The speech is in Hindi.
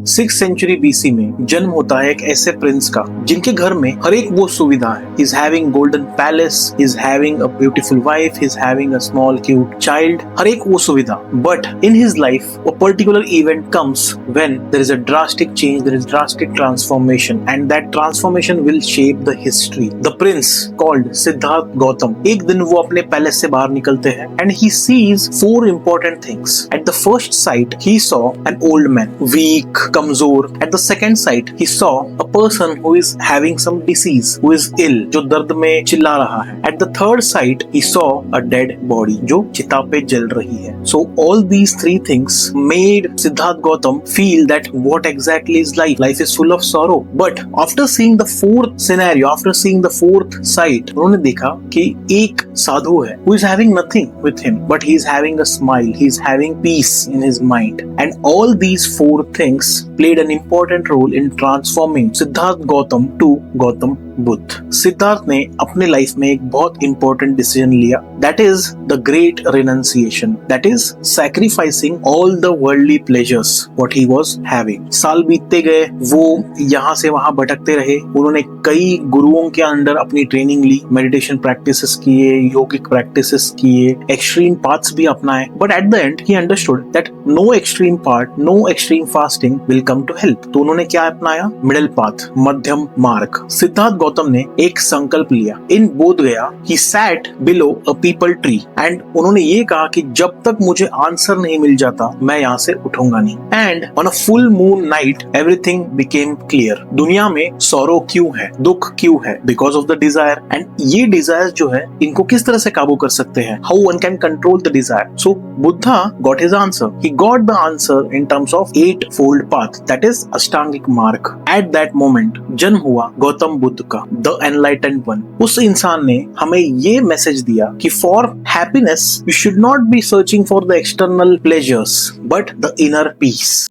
6th सेंचुरी बीसी में जन्म होता है एक ऐसे प्रिंस का जिनके घर में हर एक वो सुविधा है. He is having golden palace, he is having a beautiful wife, he is having a small cute child. हर एक वो सुविधा. But in his life, a particular event comes when there is a drastic change, there is drastic transformation, and that transformation will shape the history. The prince called Siddharth Gautam. एक दिन वो अपने पैलेस से बाहर निकलते हैं and he sees 4 important things. At the first sight, he saw an old man, weak, कमजोर. At the second sight, he saw a person who is having some disease, who is ill, जो दर्द में चिल्ला रहा है. At the third sight, he saw a dead body, जो चिता पे जल रही है. So all these 3 things made Siddharth Gautam feel that what exactly is life? Life is full of sorrow. But after seeing the 4th scenario, after seeing the 4th sight, उन्होंने देखा कि एक साधु है who is having nothing with him, but he is having a smile, he is having peace in his mind. And all these 4 things played an important role in transforming Siddharth Gautam to Gautam Buddha. Siddharth ने अपने लाइफ में एक बहुत इंपॉर्टेंट डिसीजन लिया. That is the great renunciation. That is sacrificing all the worldly pleasures what he was having. साल बीतते गए, वो यहाँ से वहां भटकते रहे. उन्होंने कई गुरुओं के अंडर अपनी ट्रेनिंग ली, मेडिटेशन प्रैक्टिसेस किए, योगिक प्रैक्टिसेस किए, एक्सट्रीम पाथ्स भी अपनाए. But at the end he understood that no extreme path, no extreme fasting will come to help. तो उन्होंने क्या अपनाया? मिडिल पाथ, मध्यम मार्ग. सिद्धार्थ गौतम ने एक संकल्प लिया. इन बोध गया he sat below a people tree and उन्होंने ये कहा कि जब तक मुझे आंसर नहीं मिल जाता मैं यहाँ से उठूंगा नहीं. And on a full moon night everything became clear. दुनिया में सौरो क्यों है, दुख क्यों है? Because of the desire. And ये डिजायर जो है, इनको किस तरह से काबू कर सकते हैं? How one can control the desire? So Buddha got his answer. He got the answer in terms of 8 fold path, that is अष्टांगिक मार्ग. एट दैट मोमेंट जन्म हुआ गौतम बुद्ध का, द एनलाइटेंड वन. उस इंसान ने हमें ये मैसेज दिया कि for happiness you should not be searching for the external pleasures but the inner peace.